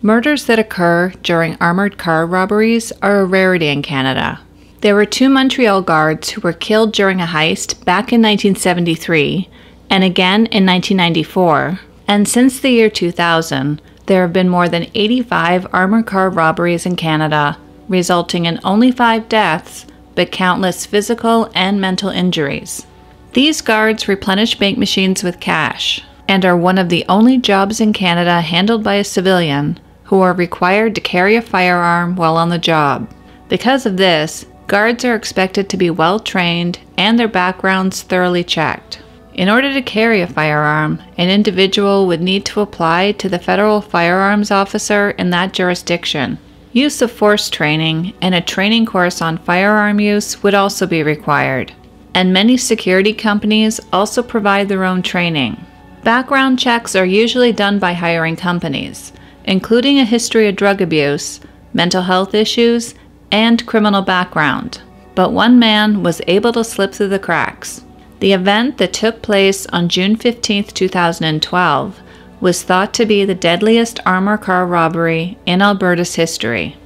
Murders that occur during armored car robberies are a rarity in Canada. There were 2 Montreal guards who were killed during a heist back in 1973 and again in 1994, and since the year 2000, there have been more than 85 armored car robberies in Canada, resulting in only 5 deaths, but countless physical and mental injuries. These guards replenish bank machines with cash, and are one of the only jobs in Canada handled by a civilian who are required to carry a firearm while on the job. Because of this, guards are expected to be well trained and their backgrounds thoroughly checked. In order to carry a firearm, an individual would need to apply to the federal firearms officer in that jurisdiction. Use of force training and a training course on firearm use would also be required. And many security companies also provide their own training. Background checks are usually done by hiring companies, including a history of drug abuse, mental health issues, and criminal background. But one man was able to slip through the cracks. The event that took place on June 15, 2012, was thought to be the deadliest armored car robbery in Alberta's history.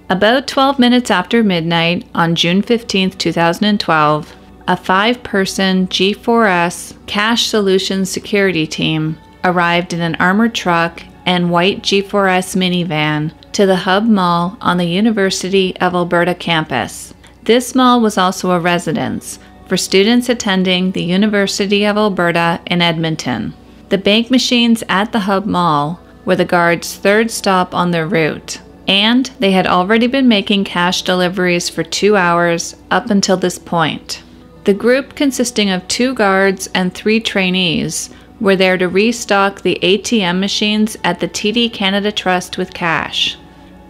About 12 minutes after midnight on June 15, 2012, a 5-person G4S Cash Solutions security team arrived in an armored truck and white G4S minivan to the Hub Mall on the University of Alberta campus. This mall was also a residence for students attending the University of Alberta in Edmonton. The bank machines at the Hub Mall were the guards' 3rd stop on their route, and they had already been making cash deliveries for 2 hours up until this point. The group, consisting of 2 guards and 3 trainees, were there to restock the ATM machines at the TD Canada Trust with cash.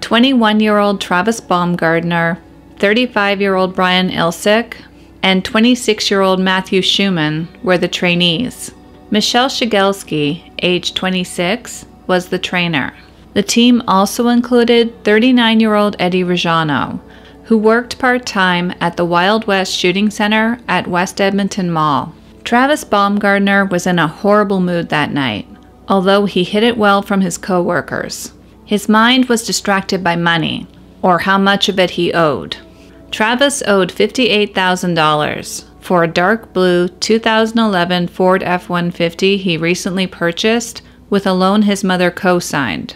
21-year-old Travis Baumgartner, 35-year-old Brian Ilsick, and 26-year-old Matthew Schumann were the trainees. Michelle Shigelski, age 26, was the trainer. The team also included 39-year-old Eddie Rejano, who worked part-time at the Wild West Shooting Center at West Edmonton Mall. Travis Baumgartner was in a horrible mood that night, although he hid it well from his co-workers. His mind was distracted by money, or how much of it he owed. Travis owed $58,000 for a dark blue 2011 Ford F-150 he recently purchased with a loan his mother co-signed.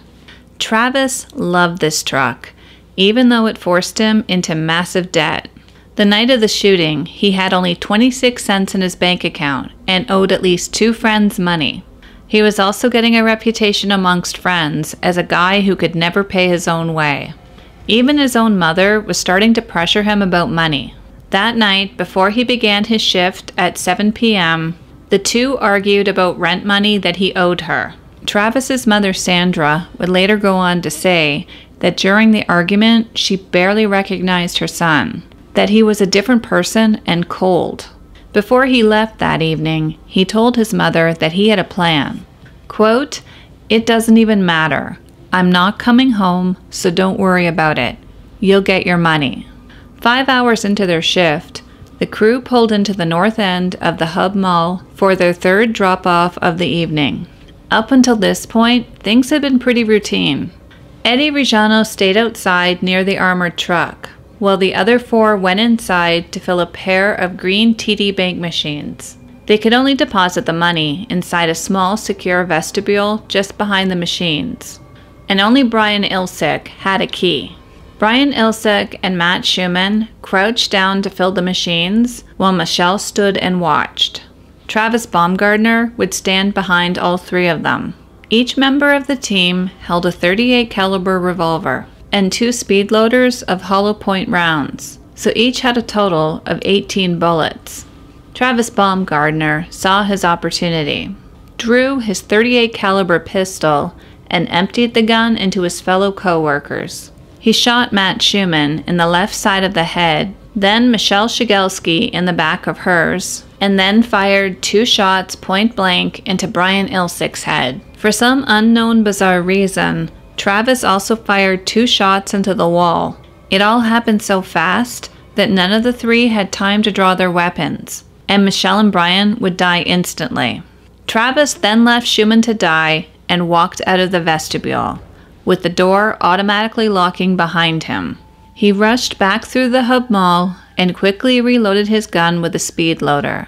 Travis loved this truck, even though it forced him into massive debt. The night of the shooting, he had only 26 cents in his bank account and owed at least 2 friends money. He was also getting a reputation amongst friends as a guy who could never pay his own way. Even his own mother was starting to pressure him about money. That night, before he began his shift at 7 p.m., the two argued about rent money that he owed her. Travis's mother, Sandra, would later go on to say that during the argument, she barely recognized her son, that he was a different person and cold. Before he left that evening, he told his mother that he had a plan. Quote, "It doesn't even matter. I'm not coming home, so don't worry about it. You'll get your money." 5 hours into their shift, the crew pulled into the north end of the Hub Mall for their 3rd drop-off of the evening. Up until this point, things had been pretty routine. Eddie Rejano stayed outside near the armored truck, while the other 4 went inside to fill a pair of green TD bank machines. They could only deposit the money inside a small, secure vestibule just behind the machines, and only Brian Ilsick had a key. Brian Ilsick and Matt Schumann crouched down to fill the machines, while Michelle stood and watched. Travis Baumgartner would stand behind all 3 of them. Each member of the team held a .38 caliber revolver and 2 speed loaders of hollow point rounds, so each had a total of 18 bullets. Travis Baumgartner saw his opportunity, drew his .38 caliber pistol, and emptied the gun into his fellow co-workers. He shot Matt Schumann in the left side of the head, then Michelle Shigelski in the back of hers, and then fired 2 shots point blank into Brian Ilsick's head. For some unknown bizarre reason, Travis also fired 2 shots into the wall. It all happened so fast that none of the 3 had time to draw their weapons, and Michelle and Brian would die instantly. Travis then left Schumann to die and walked out of the vestibule, with the door automatically locking behind him. He rushed back through the Hub Mall and quickly reloaded his gun with a speed loader.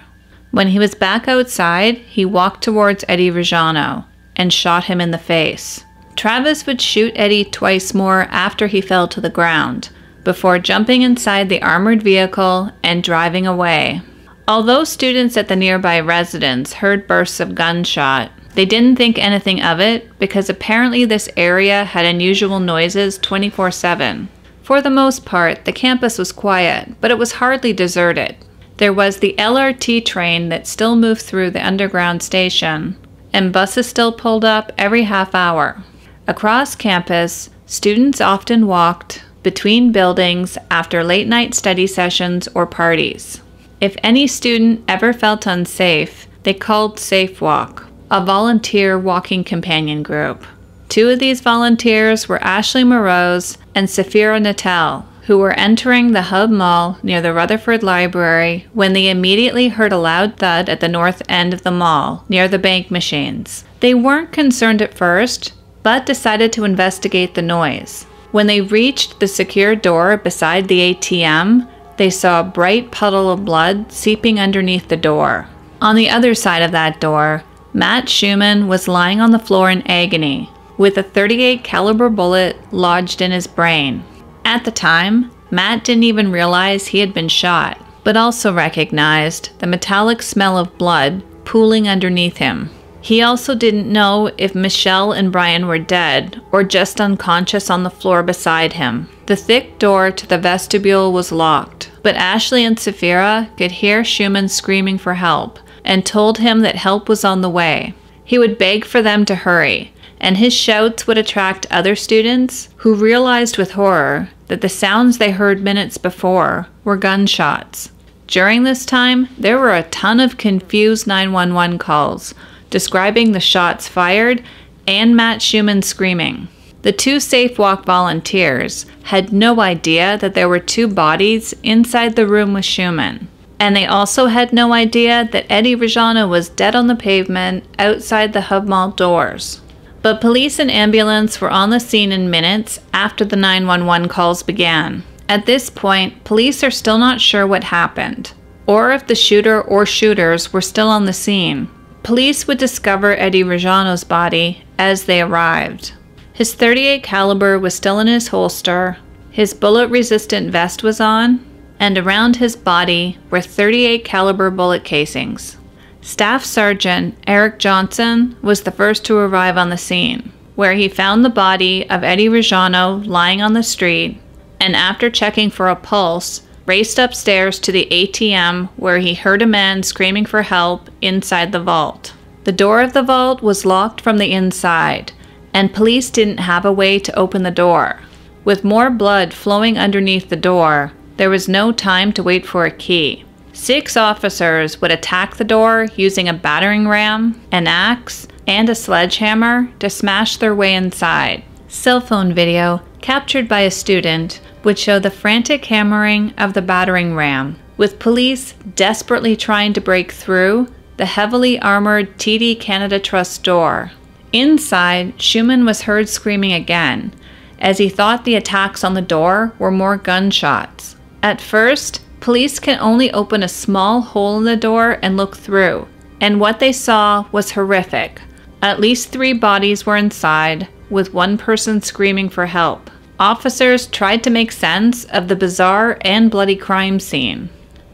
When he was back outside, he walked towards Eddie Rejano and shot him in the face. Travis would shoot Eddie twice more after he fell to the ground, before jumping inside the armored vehicle and driving away. Although students at the nearby residence heard bursts of gunshot, they didn't think anything of it because apparently this area had unusual noises 24/7. For the most part, the campus was quiet, but it was hardly deserted. There was the LRT train that still moved through the underground station, and buses still pulled up every half hour. Across campus, students often walked between buildings after late-night study sessions or parties. If any student ever felt unsafe, they called Safe Walk, a volunteer walking companion group. Two of these volunteers were Ashley Morose and Safira Natel, who were entering the Hub Mall near the Rutherford Library when they immediately heard a loud thud at the north end of the mall, near the bank machines. They weren't concerned at first, but decided to investigate the noise. When they reached the secure door beside the ATM, they saw a bright puddle of blood seeping underneath the door. On the other side of that door, Matt Schumann was lying on the floor in agony, with a .38 caliber bullet lodged in his brain. At the time, Matt didn't even realize he had been shot, but also recognized the metallic smell of blood pooling underneath him. He also didn't know if Michelle and Brian were dead or just unconscious on the floor beside him. The thick door to the vestibule was locked, but Ashley and Safira could hear Schumann screaming for help and told him that help was on the way. He would beg for them to hurry, and his shouts would attract other students who realized with horror that the sounds they heard minutes before were gunshots. During this time, there were a ton of confused 911 calls describing the shots fired and Matt Schumann screaming. The two Safe Walk volunteers had no idea that there were two bodies inside the room with Schumann, and they also had no idea that Eddie Rejano was dead on the pavement outside the Hub Mall doors. But police and ambulance were on the scene in minutes after the 911 calls began. At this point, police are still not sure what happened, or if the shooter or shooters were still on the scene. Police would discover Eddie Rejano's body as they arrived. His .38 caliber was still in his holster, his bullet-resistant vest was on, and around his body were .38 caliber bullet casings. Staff Sergeant Eric Johnson was the first to arrive on the scene, where he found the body of Eddie Rejano lying on the street, and after checking for a pulse, raced upstairs to the ATM where he heard a man screaming for help inside the vault. The door of the vault was locked from the inside, and police didn't have a way to open the door. With more blood flowing underneath the door, there was no time to wait for a key. 6 officers would attack the door using a battering ram, an axe, and a sledgehammer to smash their way inside. Cell phone video captured by a student would show the frantic hammering of the battering ram, with police desperately trying to break through the heavily armored TD Canada Trust door. Inside, Schumann was heard screaming again, as he thought the attacks on the door were more gunshots. At first, police can only open a small hole in the door and look through, and what they saw was horrific. At least 3 bodies were inside, with one person screaming for help. Officers tried to make sense of the bizarre and bloody crime scene.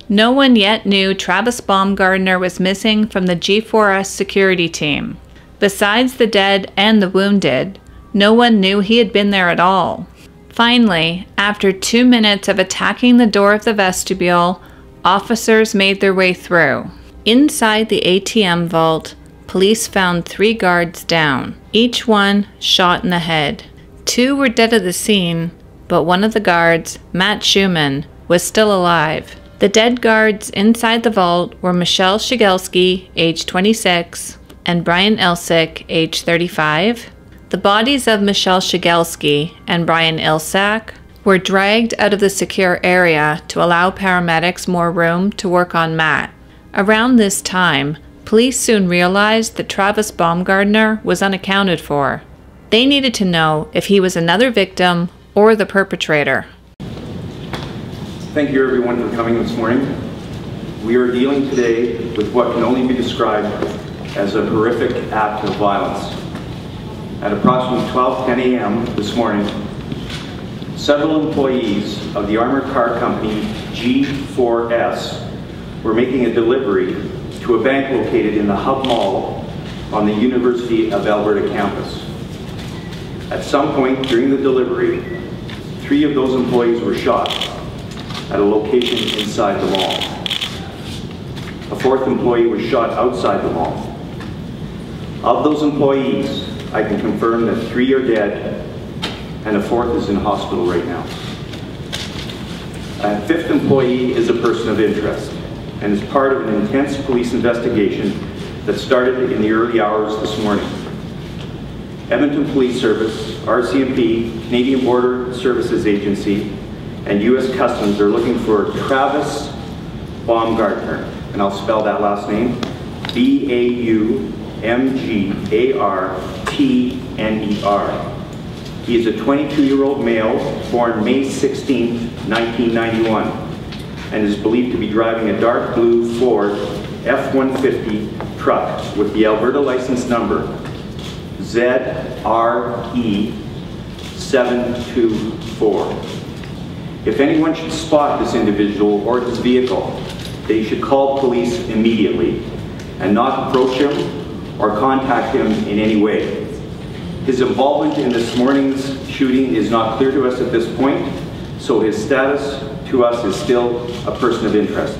No one yet knew Travis Baumgartner was missing from the G4S security team. Besides the dead and the wounded, no one knew he had been there at all. Finally, after 2 minutes of attacking the door of the vestibule, officers made their way through. Inside the ATM vault, police found 3 guards down, each one shot in the head. 2 were dead at the scene, but one of the guards, Matt Schumann, was still alive. The dead guards inside the vault were Michelle Shigelski, age 26, and Brian Ilsick, age 35. The bodies of Michelle Shigelski and Brian Ilsack were dragged out of the secure area to allow paramedics more room to work on Matt. Around this time, police soon realized that Travis Baumgartner was unaccounted for. They needed to know if he was another victim or the perpetrator. Thank you everyone for coming this morning. We are dealing today with what can only be described as a horrific act of violence. At approximately 12:10 a.m. this morning, several employees of the armored car company G4S were making a delivery to a bank located in the Hub Mall on the University of Alberta campus. At some point during the delivery, 3 of those employees were shot at a location inside the mall. A 4th employee was shot outside the mall. Of those employees, I can confirm that 3 are dead and a 4th is in hospital right now. A 5th employee is a person of interest and is part of an intense police investigation that started in the early hours this morning. Edmonton Police Service, RCMP, Canadian Border Services Agency, and U.S. Customs are looking for Travis Baumgartner, and I'll spell that last name, Baumgartner. He is a 22-year-old male born May 16, 1991, and is believed to be driving a dark blue Ford F-150 truck with the Alberta license number ZRE724. If anyone should spot this individual or his vehicle, they should call police immediately and not approach him or contact him in any way. His involvement in this morning's shooting is not clear to us at this point, so his status to us is still a person of interest.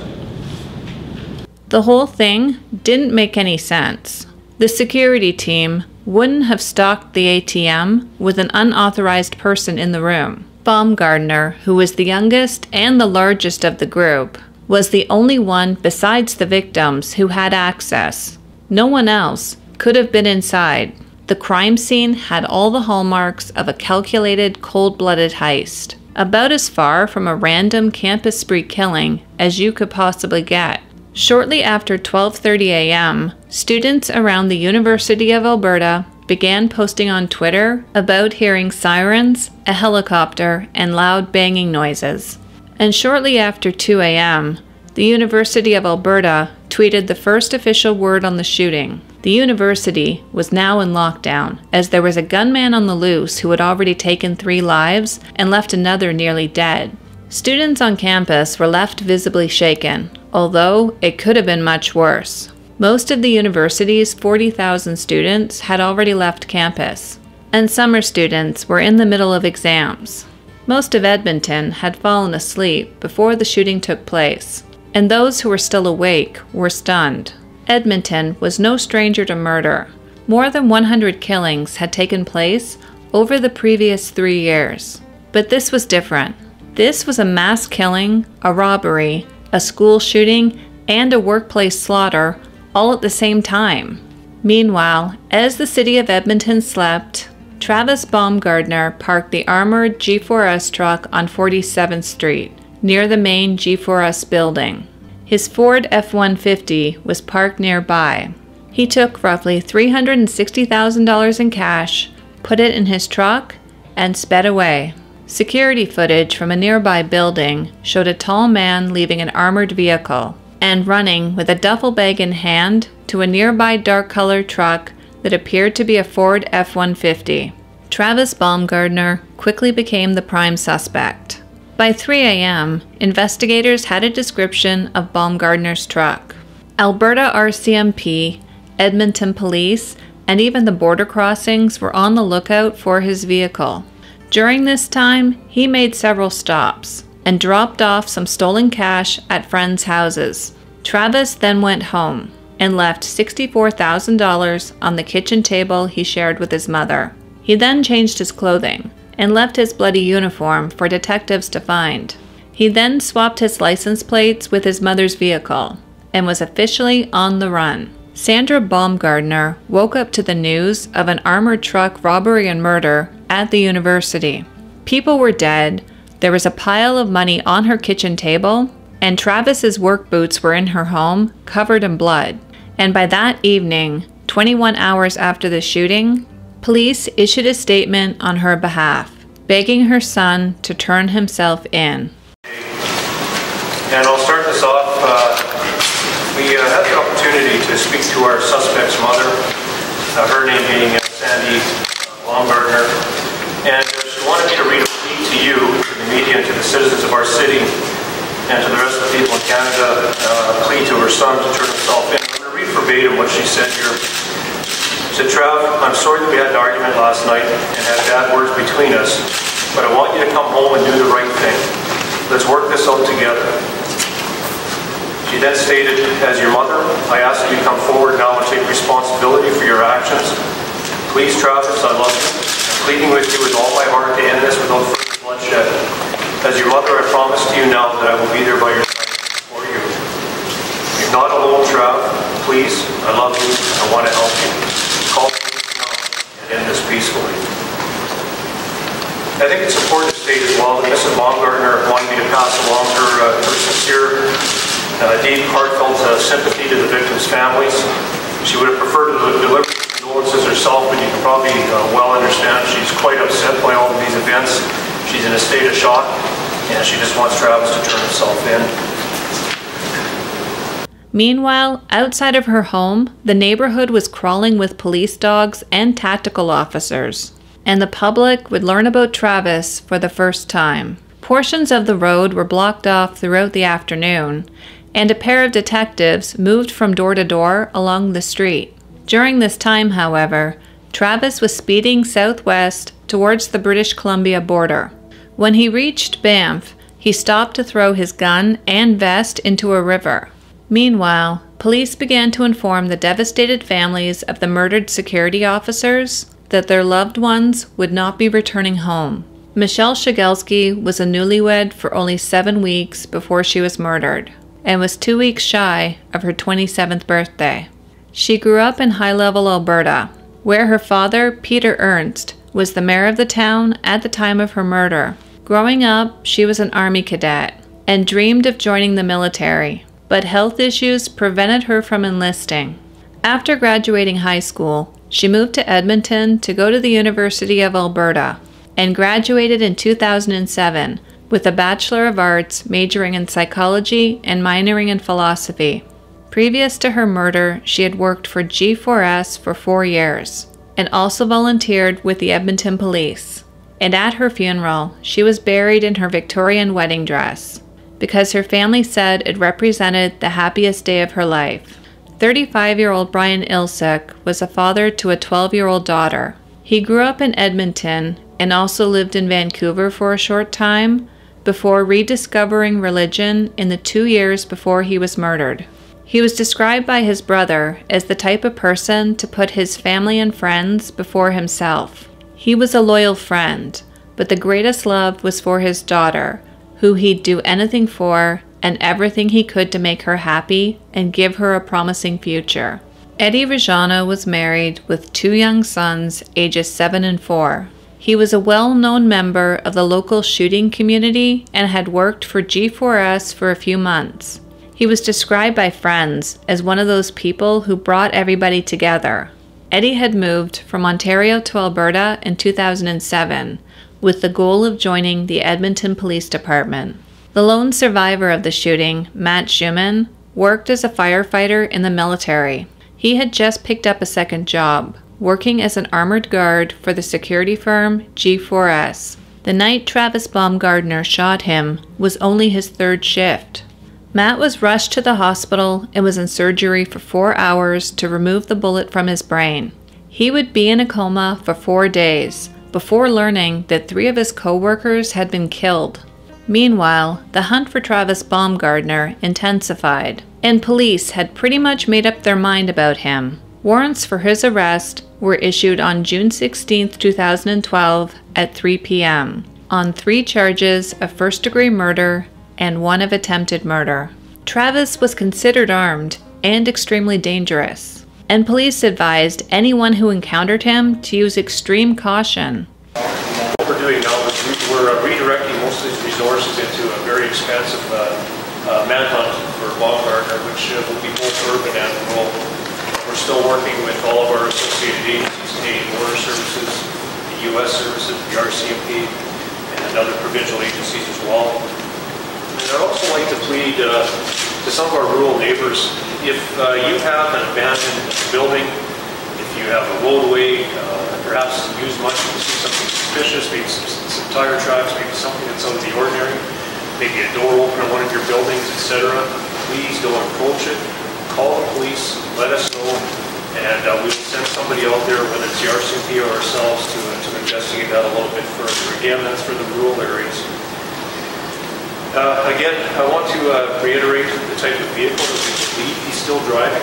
The whole thing didn't make any sense. The security team wouldn't have stalked the ATM with an unauthorized person in the room. Baumgartner, who was the youngest and the largest of the group, was the only one besides the victims who had access. No one else could have been inside. The crime scene had all the hallmarks of a calculated, cold-blooded heist, about as far from a random campus spree killing as you could possibly get. Shortly after 12:30 a.m., students around the University of Alberta began posting on Twitter about hearing sirens, a helicopter, and loud banging noises. And shortly after 2 a.m., the University of Alberta tweeted the first official word on the shooting. The university was now in lockdown, as there was a gunman on the loose who had already taken 3 lives and left another nearly dead. Students on campus were left visibly shaken, although it could have been much worse. Most of the university's 40,000 students had already left campus, and summer students were in the middle of exams. Most of Edmonton had fallen asleep before the shooting took place, and those who were still awake were stunned. Edmonton was no stranger to murder. More than 100 killings had taken place over the previous 3 years. But this was different. This was a mass killing, a robbery, a school shooting, and a workplace slaughter all at the same time. Meanwhile, as the city of Edmonton slept, Travis Baumgartner parked the armored G4S truck on 47th Street, near the main G4S building. His Ford F-150 was parked nearby. He took roughly $360,000 in cash, put it in his truck, and sped away. Security footage from a nearby building showed a tall man leaving an armored vehicle and running with a duffel bag in hand to a nearby dark-colored truck that appeared to be a Ford F-150. Travis Baumgartner quickly became the prime suspect. By 3 a.m., investigators had a description of Baumgartner's truck. Alberta RCMP, Edmonton Police, and even the border crossings were on the lookout for his vehicle. During this time, he made several stops and dropped off some stolen cash at friends' houses. Travis then went home and left $64,000 on the kitchen table he shared with his mother. He then changed his clothing and left his bloody uniform for detectives to find. He then swapped his license plates with his mother's vehicle and was officially on the run. Sandra Baumgartner woke up to the news of an armored truck robbery and murder at the university. People were dead, there was a pile of money on her kitchen table, and Travis's work boots were in her home, covered in blood. And by that evening, 21 hours after the shooting, Police issued a statement on her behalf, begging her son to turn himself in. And I'll start this off. We had the opportunity to speak to our suspect's mother, her name being Sandy Baumgartner, and she wanted me to read a plea to you, to the media, and to the citizens of our city, and to the rest of the people in Canada, a plea to her son to turn himself in. I'm going to read verbatim what she said here. She said, "Trav, I'm sorry that we had an argument last night and had bad words between us, but I want you to come home and do the right thing. Let's work this out together." She then stated, "As your mother, I ask that you come forward now and take responsibility for your actions. Please, Travis, I love you. I'm pleading with you with all my heart to end this without further bloodshed. As your mother, I promise to you now that I will be there by your side for you. You're not alone, Trav. Please, I love you. I want to help you. Call me now and end this peacefully." I think it's important to state as well that Mrs. Baumgartner wanted me to pass along her sincere, deep, heartfelt sympathy to the victims' families. She would have preferred to deliver condolences herself, but you can probably well understand she's quite upset by all of these events. She's in a state of shock, and she just wants Travis to turn himself in. Meanwhile, outside of her home, the neighborhood was crawling with police dogs and tactical officers, and the public would learn about Travis for the first time. Portions of the road were blocked off throughout the afternoon, and a pair of detectives moved from door to door along the street. During this time, however, Travis was speeding southwest towards the British Columbia border. When he reached Banff, he stopped to throw his gun and vest into a river. Meanwhile, police began to inform the devastated families of the murdered security officers that their loved ones would not be returning home. Michelle Shigelski was a newlywed for only 7 weeks before she was murdered, and was 2 weeks shy of her 27th birthday. She grew up in high-level Alberta, where her father, Peter Ernst, was the mayor of the town at the time of her murder. Growing up, she was an army cadet and dreamed of joining the military, but health issues prevented her from enlisting. After graduating high school, she moved to Edmonton to go to the University of Alberta and graduated in 2007 with a Bachelor of Arts majoring in psychology and minoring in philosophy. Previous to her murder, she had worked for G4S for 4 years and also volunteered with the Edmonton Police. And at her funeral, she was buried in her Victorian wedding dress because her family said it represented the happiest day of her life. 35-year-old Brian Ilsek was a father to a 12-year-old daughter. He grew up in Edmonton and also lived in Vancouver for a short time before rediscovering religion in the 2 years before he was murdered. He was described by his brother as the type of person to put his family and friends before himself. He was a loyal friend, but the greatest love was for his daughter, who he'd do anything for and everything he could to make her happy and give her a promising future. Eddie Rajano was married with 2 young sons, ages 7 and 4. He was a well-known member of the local shooting community and had worked for G4S for a few months. He was described by friends as one of those people who brought everybody together. Eddie had moved from Ontario to Alberta in 2007 with the goal of joining the Edmonton Police Department. The lone survivor of the shooting, Matt Schumann, worked as a firefighter in the military. He had just picked up a second job, working as an armored guard for the security firm G4S. The night Travis Baumgartner shot him was only his 3rd shift. Matt was rushed to the hospital and was in surgery for 4 hours to remove the bullet from his brain. He would be in a coma for 4 days before learning that 3 of his co-workers had been killed. Meanwhile, the hunt for Travis Baumgartner intensified, and police had pretty much made up their mind about him. Warrants for his arrest were issued on June 16, 2012 at 3 p.m. on 3 charges of first-degree murder and 1 of attempted murder. Travis was considered armed and extremely dangerous, and police advised anyone who encountered him to use extreme caution. What we're doing now is we're redirecting most of these resources into a very expansive manhunt for Baumgartner, which will be both urban and rural. We're We're still working with all of our associated agencies, Canadian Border Services, the U.S. Services, the RCMP, and other provincial agencies as well. And I'd also like to plead to some of our rural neighbors, if you have an abandoned building, if you have a roadway, perhaps used much, you see something suspicious, maybe some tire tracks, maybe something that's out of the ordinary, maybe a door open in one of your buildings, etc., please don't approach it. Call the police, let us know, and we will send somebody out there, whether it's the RCMP or ourselves, to investigate that a little bit further. Again, that's for the rural areas. Again, I want to reiterate the type of vehicle that we believe he's still driving.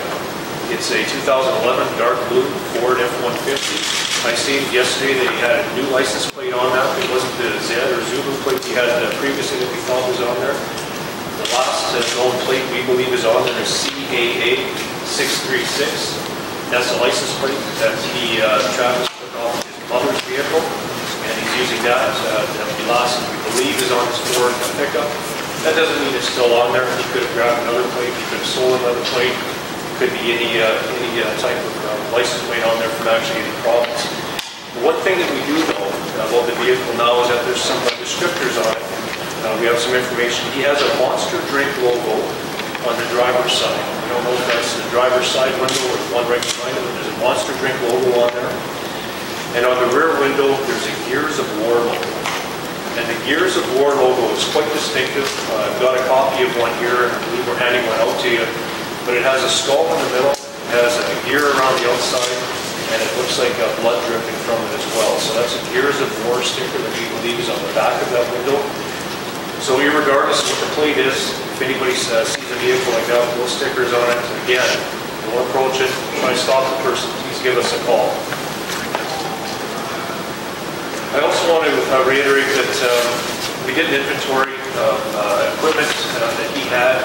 It's a 2011 dark blue Ford F-150. I stated yesterday that he had a new license plate on that. It wasn't the Z or Zulu plate he had previously that we thought was on there. The last known plate we believe is on there is CAA 636. That's the license plate that Travis took off his mother's vehicle, and he's using that. The last we believe is on his Ford pickup. That doesn't mean it's still on there. He could have grabbed another plate. He could have sold another plate. It could be any type of license plate on there from actually any problems. One thing that we do know about the vehicle now is that there's some descriptors on it. We have some information. He has a Monster Drink logo on the driver's side. We don't know if that's the driver's side window or the one right behind it, but there's a Monster Drink logo on there. And on the rear window, there's a Gears of War logo. And the Gears of War logo is quite distinctive. I've got a copy of one here. I believe we're handing one out to you. But it has a skull in the middle, it has a gear around the outside, and it looks like blood dripping from it as well. So that's a Gears of War sticker that we believe is on the back of that window. So regardless of what the plate is, if anybody sees a vehicle like that with those stickers on it, again, don't approach it, try to stop the person, please give us a call. I also want to reiterate that we did an inventory of equipment that he had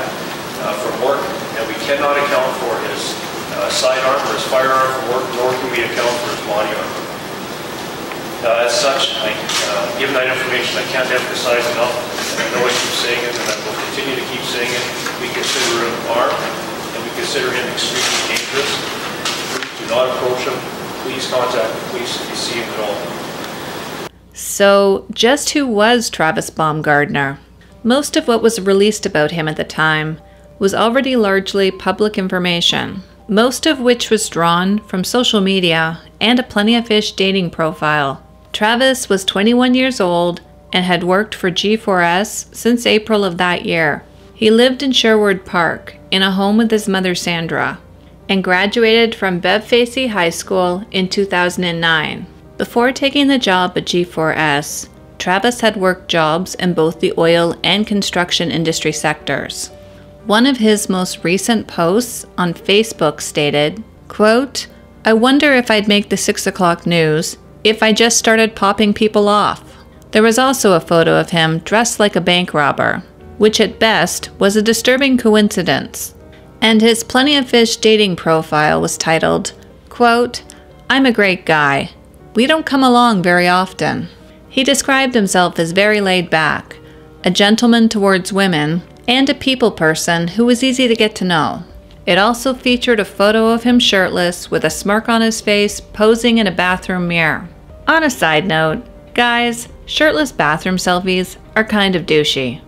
from work, and we cannot account for his sidearm or his firearm from work, nor can we account for his body armor. As such, given that information, I can't emphasize enough, and I know I keep saying it, and I will continue to keep saying it, we consider him armed, and we consider him extremely dangerous. Please do not approach him. Please contact the police if you see him at all. So, just who was Travis Baumgartner? Most of what was released about him at the time was already largely public information, most of which was drawn from social media and a Plenty of Fish dating profile. Travis was 21 years old and had worked for G4S since April of that year. He lived in Sherwood Park in a home with his mother Sandra and graduated from Bev Facey High School in 2009. Before taking the job at G4S, Travis had worked jobs in both the oil and construction industry sectors. One of his most recent posts on Facebook stated, quote, "I wonder if I'd make the 6 o'clock news if I just started popping people off." There was also a photo of him dressed like a bank robber, which at best was a disturbing coincidence. And his Plenty of Fish dating profile was titled, quote, "I'm a great guy. We don't come along very often." He described himself as very laid back, a gentleman towards women, and a people person who was easy to get to know. It also featured a photo of him shirtless with a smirk on his face posing in a bathroom mirror. On a side note, guys, shirtless bathroom selfies are kind of douchey.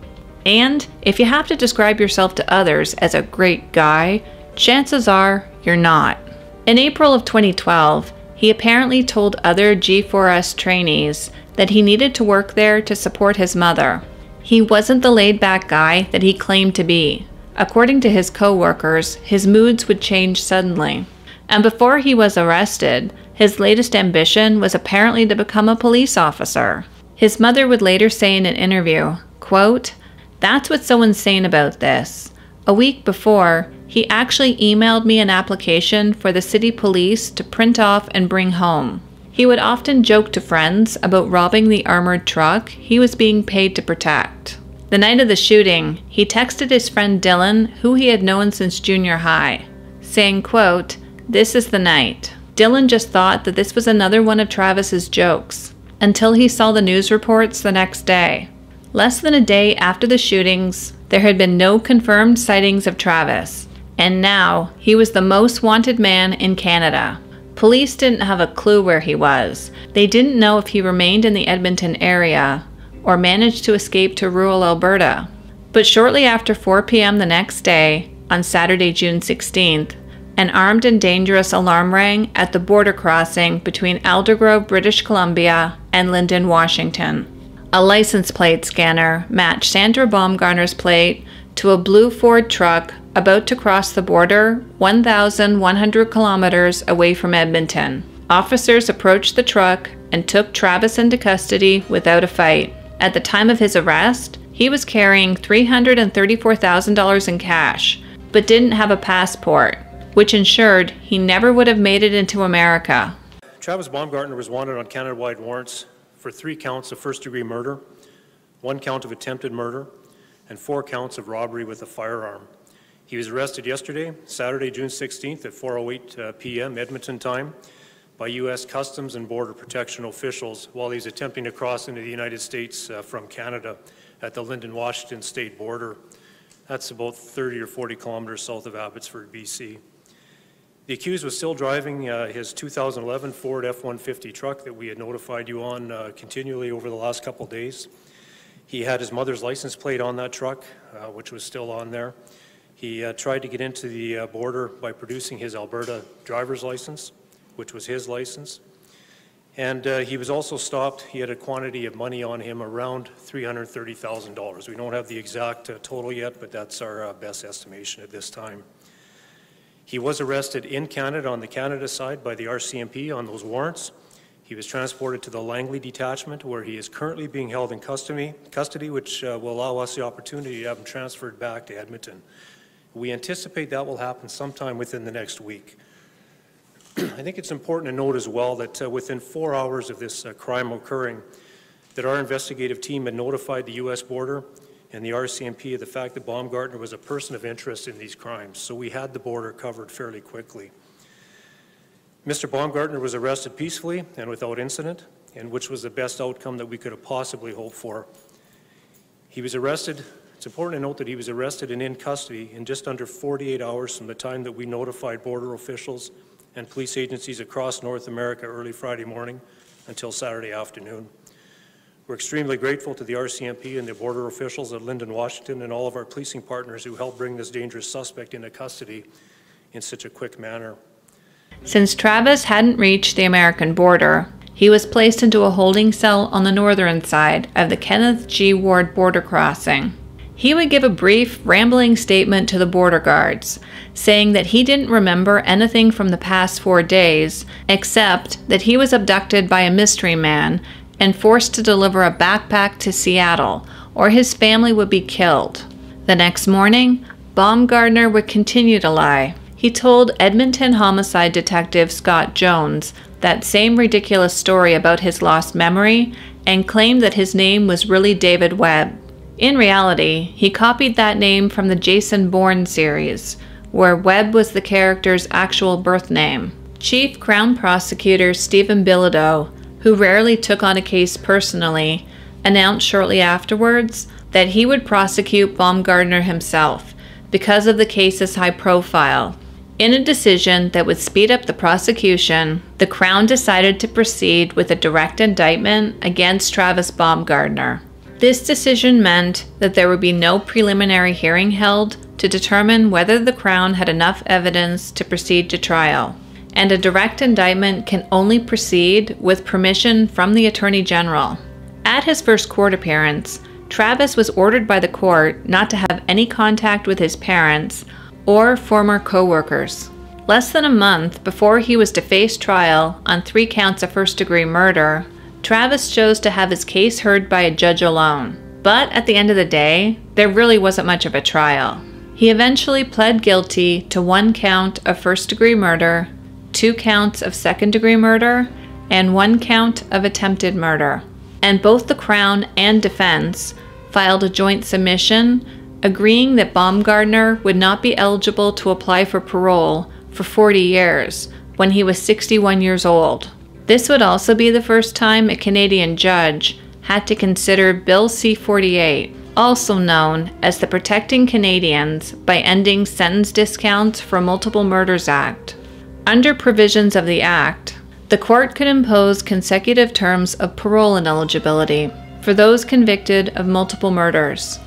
And if you have to describe yourself to others as a great guy, chances are you're not. In April of 2012, he apparently told other G4S trainees that he needed to work there to support his mother. He wasn't the laid-back guy that he claimed to be. According to his co-workers, his moods would change suddenly. And before he was arrested, his latest ambition was apparently to become a police officer. His mother would later say in an interview, quote, "That's what's so insane about this. A week before, he actually emailed me an application for the city police to print off and bring home. He would often joke to friends about robbing the armored truck he was being paid to protect." The night of the shooting, he texted his friend Dylan, who he had known since junior high, saying, quote, "This is the night." Dylan just thought that this was another one of Travis's jokes, until he saw the news reports the next day. Less than a day after the shootings, there had been no confirmed sightings of Travis, And now, he was the most wanted man in Canada. Police didn't have a clue where he was. They didn't know if he remained in the Edmonton area or managed to escape to rural Alberta. But shortly after 4 p.m. the next day, on Saturday, June 16th, an armed and dangerous alarm rang at the border crossing between Aldergrove, British Columbia, and Lyndon, Washington. A license plate scanner matched Sandra Baumgartner's plate to a blue Ford truck about to cross the border 1,100 kilometers away from Edmonton. Officers approached the truck and took Travis into custody without a fight. At the time of his arrest, he was carrying $334,000 in cash, but didn't have a passport, which ensured he never would have made it into America. Travis Baumgartner was wanted on Canada-wide warrants for 3 counts of first-degree murder, 1 count of attempted murder, and 4 counts of robbery with a firearm. He was arrested yesterday, Saturday, June 16th at 4:08 p.m. Edmonton time by U.S. Customs and Border Protection officials while he's attempting to cross into the United States from Canada at the Lyndon, Washington state border. That's about 30 or 40 kilometers south of Abbotsford, BC. The accused was still driving his 2011 Ford F-150 truck that we had notified you on continually over the last couple days. He had his mother's license plate on that truck, which was still on there. He tried to get into the border by producing his Alberta driver's license, which was his license. And he was also stopped. He had a quantity of money on him, around $330,000. We don't have the exact total yet, but that's our best estimation at this time. He was arrested in Canada on the Canada side by the RCMP on those warrants. He was transported to the Langley detachment where he is currently being held in custody, which will allow us the opportunity to have him transferred back to Edmonton. We anticipate that will happen sometime within the next week. I think it's important to note as well that within 4 hours of this crime occurring, that our investigative team had notified the U.S. border and the RCMP of the fact that Baumgartner was a person of interest in these crimes, so we had the border covered fairly quickly. Mr. Baumgartner was arrested peacefully and without incident, and which was the best outcome that we could have possibly hoped for. He was arrested. It's important to note that he was arrested and in custody in just under 48 hours from the time that we notified border officials and police agencies across North America early Friday morning until Saturday afternoon. We're extremely grateful to the RCMP and the border officials at Lyndon, Washington, and all of our policing partners who helped bring this dangerous suspect into custody in such a quick manner. Since Travis hadn't reached the American border, he was placed into a holding cell on the northern side of the Kenneth G. Ward border crossing. He would give a brief, rambling statement to the border guards, saying that he didn't remember anything from the past 4 days, except that he was abducted by a mystery man and forced to deliver a backpack to Seattle, or his family would be killed. The next morning, Baumgartner would continue to lie. He told Edmonton homicide detective Scott Jones that same ridiculous story about his lost memory and claimed that his name was really David Webb. In reality, he copied that name from the Jason Bourne series, where Webb was the character's actual birth name. Chief Crown Prosecutor Stephen Bilodeau, who rarely took on a case personally, announced shortly afterwards that he would prosecute Baumgartner himself because of the case's high profile. In a decision that would speed up the prosecution, the Crown decided to proceed with a direct indictment against Travis Baumgartner. This decision meant that there would be no preliminary hearing held to determine whether the Crown had enough evidence to proceed to trial, and a direct indictment can only proceed with permission from the Attorney General. At his first court appearance, Travis was ordered by the court not to have any contact with his parents or former co-workers. Less than a month before he was to face trial on 3 counts of first-degree murder, Travis chose to have his case heard by a judge alone. But at the end of the day, there really wasn't much of a trial. He eventually pled guilty to 1 count of first-degree murder, 2 counts of second-degree murder, and 1 count of attempted murder. And both the Crown and defense filed a joint submission agreeing that Baumgartner would not be eligible to apply for parole for 40 years when he was 61 years old. This would also be the first time a Canadian judge had to consider Bill C-48, also known as the Protecting Canadians by Ending Sentence Discounts for Multiple Murders Act. Under provisions of the Act, the court could impose consecutive terms of parole ineligibility for those convicted of multiple murders.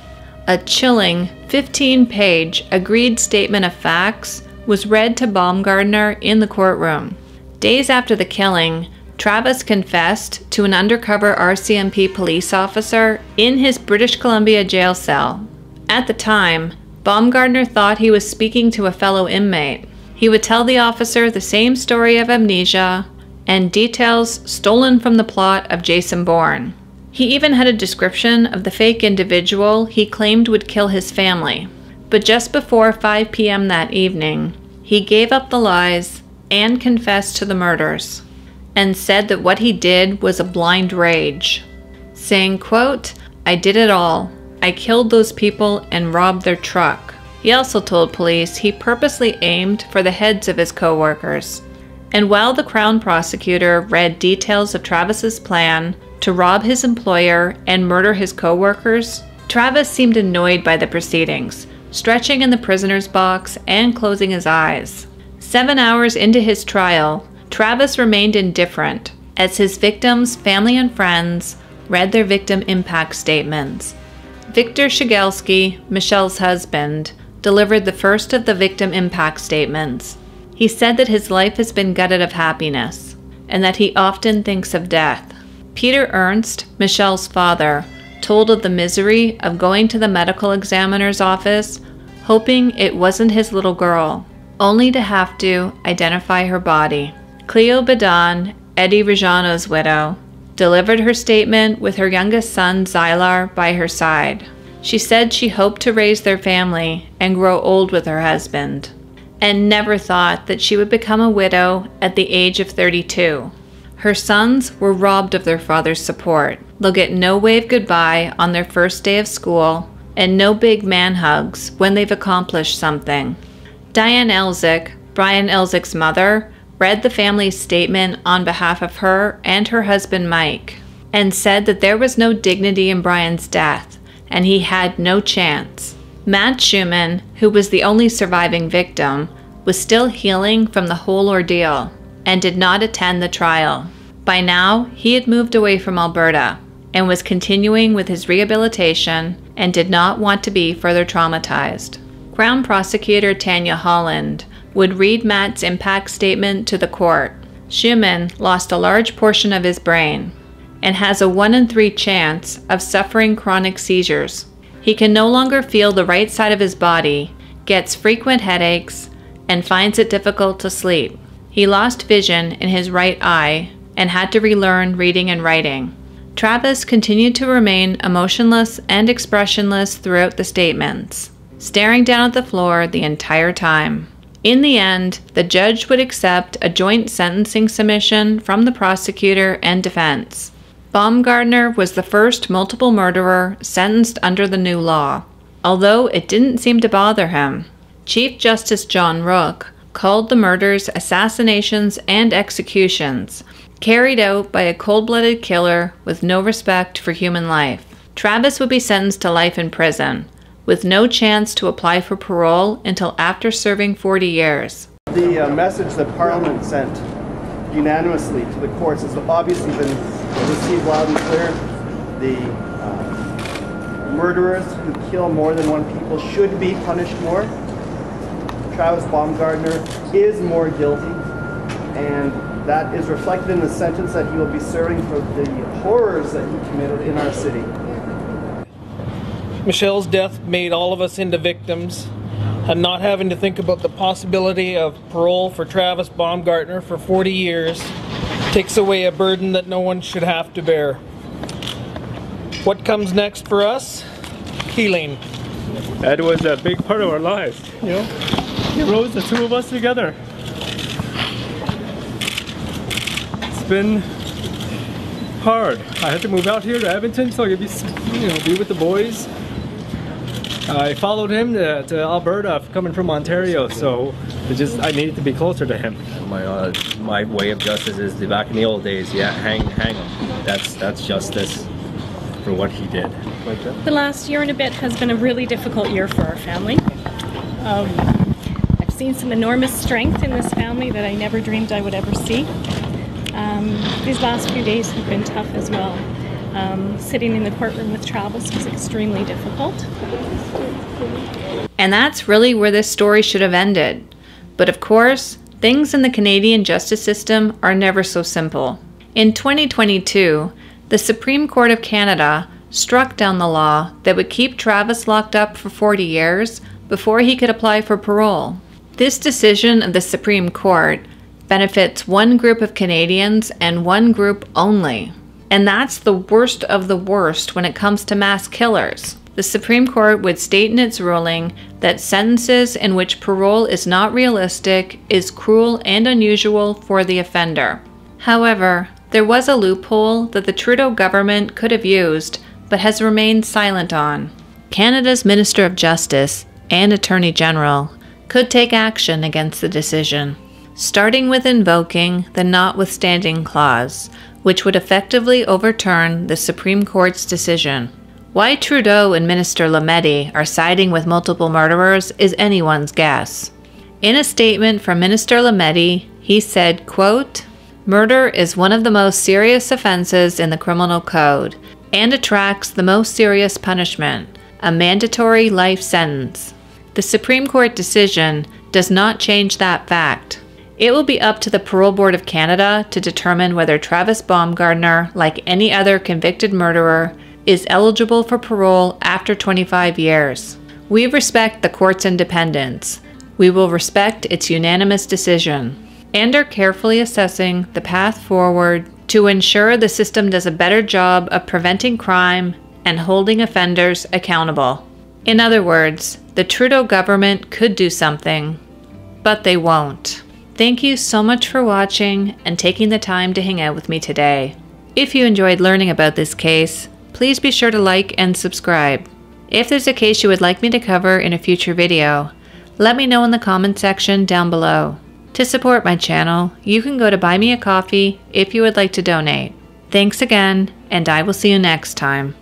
A chilling 15-page agreed statement of facts was read to Baumgartner in the courtroom. Days after the killing, Travis confessed to an undercover RCMP police officer in his British Columbia jail cell. At the time, Baumgartner thought he was speaking to a fellow inmate. He would tell the officer the same story of amnesia and details stolen from the plot of Jason Bourne. He even had a description of the fake individual he claimed would kill his family. But just before 5 p.m. that evening, he gave up the lies and confessed to the murders, and said that what he did was a blind rage, saying, quote, "I did it all. I killed those people and robbed their truck." He also told police he purposely aimed for the heads of his co-workers. And while the Crown prosecutor read details of Travis's plan to rob his employer and murder his co-workers, Travis seemed annoyed by the proceedings, stretching in the prisoner's box and closing his eyes. 7 hours into his trial, Travis remained indifferent as his victims' family and friends read their victim impact statements. Victor Shigelski, Michelle's husband, delivered the first of the victim impact statements. He said that his life has been gutted of happiness and that he often thinks of death. Peter Ernst, Michelle's father, told of the misery of going to the medical examiner's office, hoping it wasn't his little girl, only to have to identify her body. Cleo Bedon, Eddie Rejano's widow, delivered her statement with her youngest son, Zylar, by her side. She said she hoped to raise their family and grow old with her husband, and never thought that she would become a widow at the age of 32. Her sons were robbed of their father's support. They'll get no wave goodbye on their first day of school, and no big man hugs when they've accomplished something. Diane Elzick, Brian Elzick's mother, read the family's statement on behalf of her and her husband Mike, and said that there was no dignity in Brian's death, and he had no chance. Matt Schumann, who was the only surviving victim, was still healing from the whole ordeal and did not attend the trial. By now, he had moved away from Alberta and was continuing with his rehabilitation and did not want to be further traumatized. Crown Prosecutor Tanya Holland would read Matt's impact statement to the court. Schumann lost a large portion of his brain and has a 1 in 3 chance of suffering chronic seizures. He can no longer feel the right side of his body, gets frequent headaches, and finds it difficult to sleep. He lost vision in his right eye and had to relearn reading and writing. Travis continued to remain emotionless and expressionless throughout the statements, staring down at the floor the entire time. In the end, the judge would accept a joint sentencing submission from the prosecutor and defense. Baumgartner was the first multiple murderer sentenced under the new law, although it didn't seem to bother him. Chief Justice John Rook called the murders assassinations and executions, carried out by a cold-blooded killer with no respect for human life. Travis would be sentenced to life in prison, with no chance to apply for parole until after serving 40 years. The message that Parliament sent unanimously to the courts has obviously been received loud and clear. The murderers who kill more than one people should be punished more. Travis Baumgartner is more guilty, and that is reflected in the sentence that he will be serving for the horrors that he committed in our city. Michelle's death made all of us into victims, and not having to think about the possibility of parole for Travis Baumgartner for 40 years takes away a burden that no one should have to bear. What comes next for us? Healing. Ed was a big part of our lives, you know? He rose the two of us together. It's been hard. I had to move out here to Edmonton so I could be with the boys. I followed him to Alberta, coming from Ontario, so I needed to be closer to him. My way of justice is back in the old days. Yeah, hang him. That's justice. for what he did. The last year and a bit has been a really difficult year for our family. I've seen some enormous strength in this family that I never dreamed I would ever see. These last few days have been tough as well. Sitting in the courtroom with Travis was extremely difficult. And that's really where this story should have ended. But of course, things in the Canadian justice system are never so simple. In 2022, the Supreme Court of Canada struck down the law that would keep Travis locked up for 40 years before he could apply for parole. This decision of the Supreme Court benefits one group of Canadians and one group only. And that's the worst of the worst when it comes to mass killers. The Supreme Court would state in its ruling that sentences in which parole is not realistic is cruel and unusual for the offender. However, there was a loophole that the Trudeau government could have used but has remained silent on. Canada's Minister of Justice and Attorney General could take action against the decision, starting with invoking the notwithstanding clause, which would effectively overturn the Supreme Court's decision. Why Trudeau and Minister Lametti are siding with multiple murderers is anyone's guess. In a statement from Minister Lametti, he said, quote, "Murder is one of the most serious offenses in the criminal code and attracts the most serious punishment, a mandatory life sentence. The Supreme Court decision does not change that fact. It will be up to the Parole Board of Canada to determine whether Travis Baumgartner, like any other convicted murderer, is eligible for parole after 25 years. We respect the court's independence. We will respect its unanimous decision and are carefully assessing the path forward to ensure the system does a better job of preventing crime and holding offenders accountable." In other words, the Trudeau government could do something, but they won't. Thank you so much for watching and taking the time to hang out with me today. If you enjoyed learning about this case, please be sure to like and subscribe. If there's a case you would like me to cover in a future video, let me know in the comment section down below. To support my channel, you can go to Buy Me a Coffee if you would like to donate. Thanks again, and I will see you next time.